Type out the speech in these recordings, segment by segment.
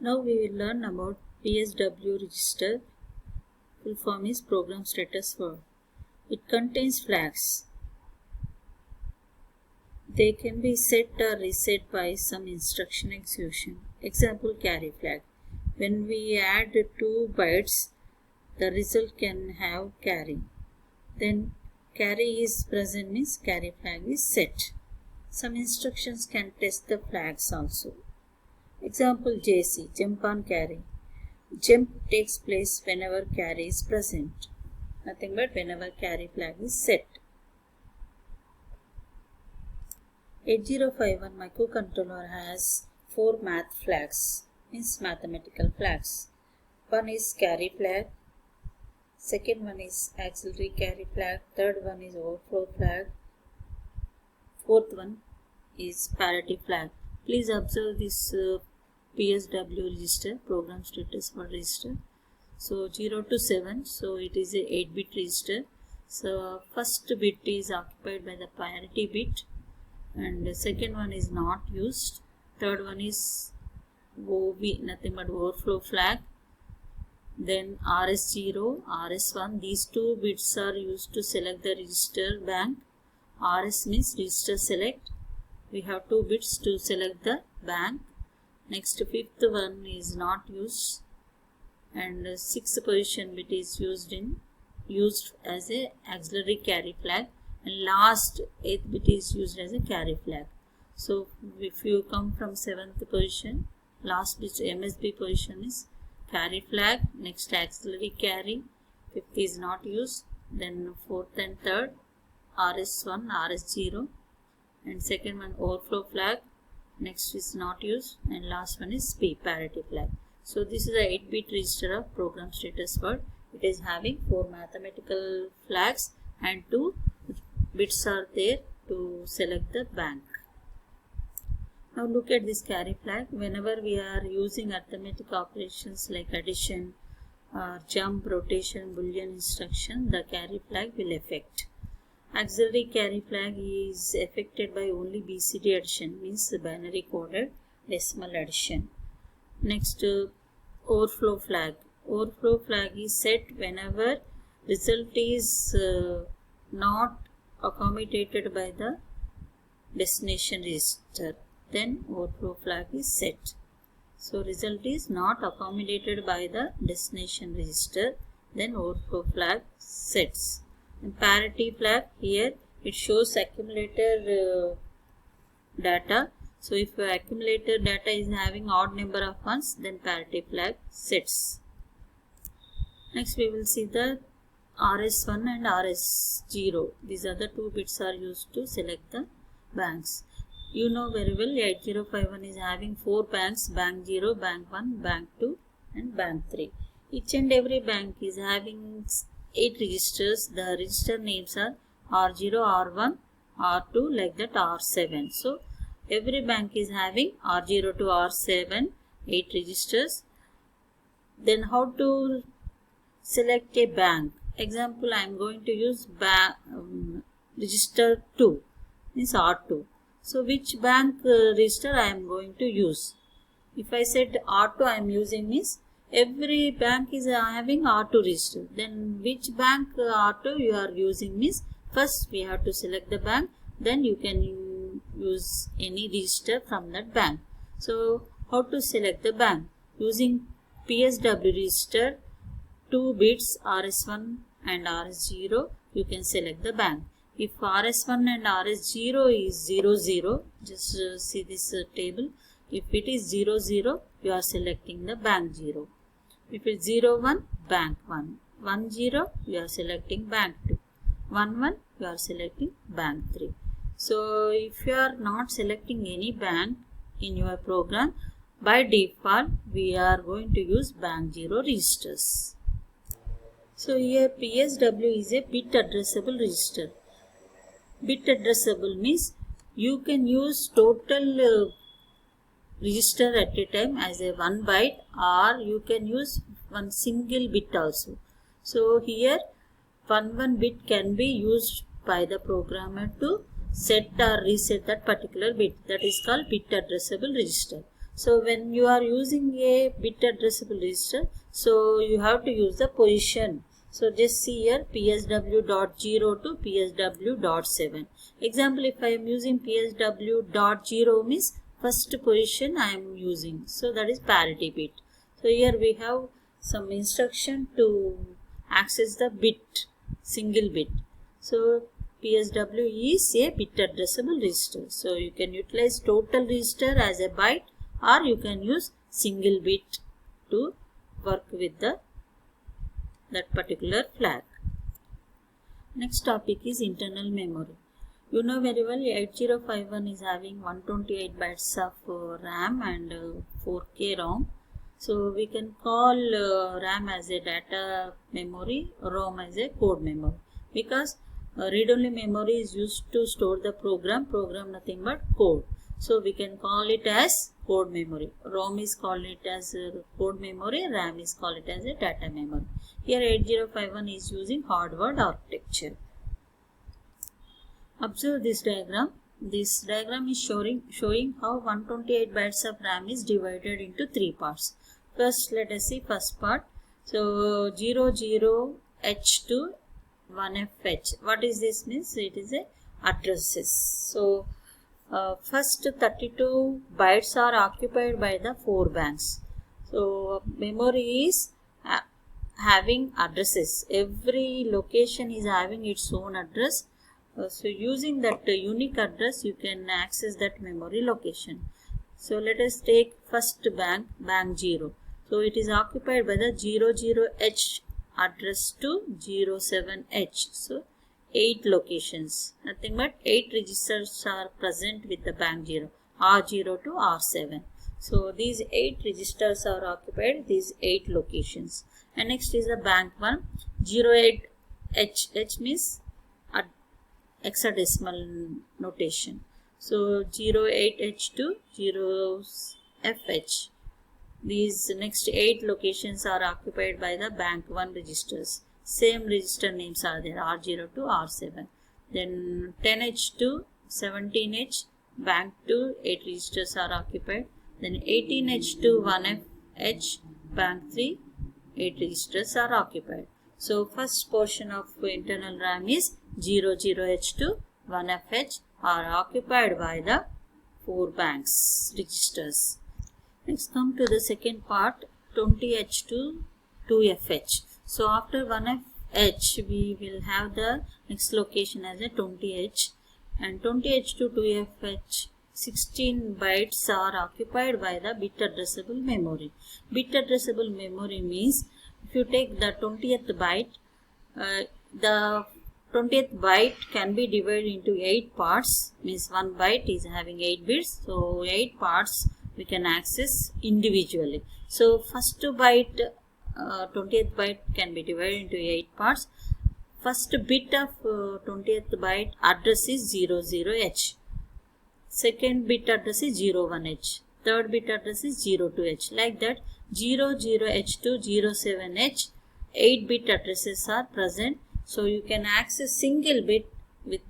Now we will learn about PSW register. Full form is Program Status Word. It contains flags. They can be set or reset by some instruction execution. Example, carry flag. When we add 2 bytes, the result can have carry. Then carry is present means carry flag is set. Some instructions can test the flags also. Example, JC, jump on carry. Jump takes place whenever carry is present. Nothing but whenever carry flag is set. 8051 microcontroller has 4 math flags, means mathematical flags. One is carry flag, second one is auxiliary carry flag, third one is overflow flag, fourth one is parity flag. Please observe this PSW register, program status word register. So 0 to 7, so it is a 8-bit register. So first bit is occupied by the parity bit, and the second one is not used. Third one is OV, nothing but overflow flag. Then RS0, RS1, these 2 bits are used to select the register bank. RS means register select. We have 2 bits to select the bank. Next, fifth one is not used, and sixth position bit is used as a auxiliary carry flag, and last 8th bit is used as a carry flag. So if you come from 7th position, last bit MSB position is carry flag, next auxiliary carry, 5th is not used, then 4th and 3rd RS1, RS0, and second one overflow flag, next is not used, and last one is parity flag. So this is a 8-bit register of program status word. It is having 4 mathematical flags and 2 bits are there to select the bank. Now look at this carry flag. Whenever we are using arithmetic operations like addition, jump, rotation, boolean instruction, the carry flag will affect. Auxiliary carry flag is affected by only BCD addition, means binary coded decimal addition. Next, overflow flag. Overflow flag is set whenever result is not accommodated by the destination register. Then overflow flag is set. So result is not accommodated by the destination register. Then overflow flag sets. And parity flag, here it shows accumulator data. So if your accumulator data is having odd number of ones, then parity flag sets. Next we will see the RS1 and RS0. These are the 2 bits are used to select the banks. You know very well 8051 is having 4 banks, bank 0, bank 1, bank 2 and bank 3. Each and every bank is having 8 registers. The register names are R0, R1, R2, like that R7. So every bank is having R0 to R7, 8 registers. Then how to select a bank? Example, I am going to use register 2, means R2. So which bank register I am going to use? If I said R2 I am using, means every bank is having R2 register. Then which bank R2 you are using means first we have to select the bank, then you can use any register from that bank. So how to select the bank? Using PSW register, 2 bits RS1 and RS0, you can select the bank. If RS1 and RS0 is 00, just see this table. If it is 00, you are selecting the bank 0. If it is 01, bank 1. 10, you are selecting bank 2. 11, you are selecting bank 3. So if you are not selecting any bank in your program, by default we are going to use bank 0 registers. So here PSW is a bit addressable register. Bit addressable means you can use total register at a time as a 1 byte, or you can use one single bit also. So here one bit can be used by the programmer to set or reset that particular bit. That is called bit addressable register. So when you are using a bit addressable register, so you have to use the position. So just see here PSW.0 to PSW.7. Example, if I am using PSW.0 means first position I am using. So that is parity bit. So here we have some instruction to access the bit, single bit. So PSW is a bit addressable register. So you can utilize total register as a byte, or you can use single bit to work with that particular flag. Next topic is internal memory. You know very well 8051 is having 128 bytes of RAM and 4K ROM. So we can call RAM as a data memory, ROM as a code memory, because read-only memory is used to store the program nothing but code. So we can call it as code memory. ROM is called it as code memory, RAM is called it as a data memory. Here 8051 is using hardwired architecture. Observe this diagram. This diagram is showing how 128 bytes of RAM is divided into 3 parts. First, let us see first part. So 00H to 1FH. What is this means? It is a addresses. So first 32 bytes are occupied by the 4 banks. So memory is having addresses. Every location is having its own address. So using that unique address, you can access that memory location. So let us take first bank 0. So it is occupied by the 00H address to 07H. So 8 locations, nothing but 8 registers are present with the bank 0, R0 to R7. So these 8 registers are occupied, these 8 locations. And next is the bank 1, 08H. H means hexadecimal notation. So 08H to 0FH. These next 8 locations are occupied by the bank 1 registers. Same register names are there, R0 to R7. Then 10H to 17H, bank 2, 8 registers are occupied. Then 18H to 1FH, bank 3, 8 registers are occupied. So first portion of internal RAM is 00H to 1FH are occupied by the 4 banks registers. Next come to the second part, 20H to 2FH. So after 1FH we will have the next location as a 20H, and 20H to 2FH 16 bytes are occupied by the bit addressable memory. Bit addressable memory means if you take the 20th byte, the 20th byte can be divided into 8 parts, means 1 byte is having 8 bits, so 8 parts we can access individually. So first byte, 20th byte can be divided into 8 parts. First bit of 20th byte address is 00H. Second bit address is 01H. Third bit address is 02H. Like that, 00H to 07H, 8 bit addresses are present. So you can access single bit with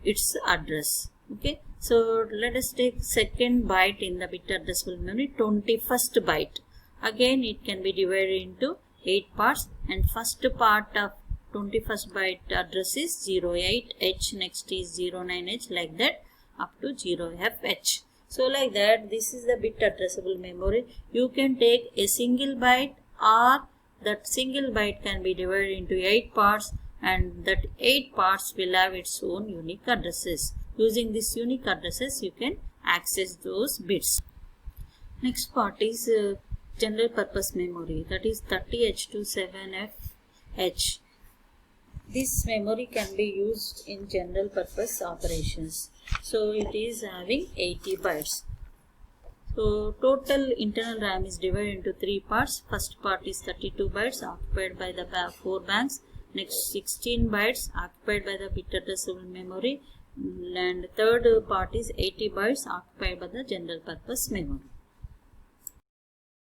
its address. Okay. So let us take second byte in the bit addressable memory, 21st byte. Again it can be divided into 8 parts, and first part of 21st byte address is 08H, next is 09H, like that up to 0FH. So like that, this is the bit addressable memory. You can take a single byte, or that single byte can be divided into 8 parts, and that 8 parts will have its own unique addresses. Using these unique addresses, you can access those bits. Next part is general purpose memory, that is 30H to 7FH. This memory can be used in general purpose operations. So it is having 80 bytes. So total internal RAM is divided into 3 parts. First part is 32 bytes occupied by the 4 banks. Next 16 bytes occupied by the bit addressable memory. And third part is 80 bytes occupied by the general purpose memory.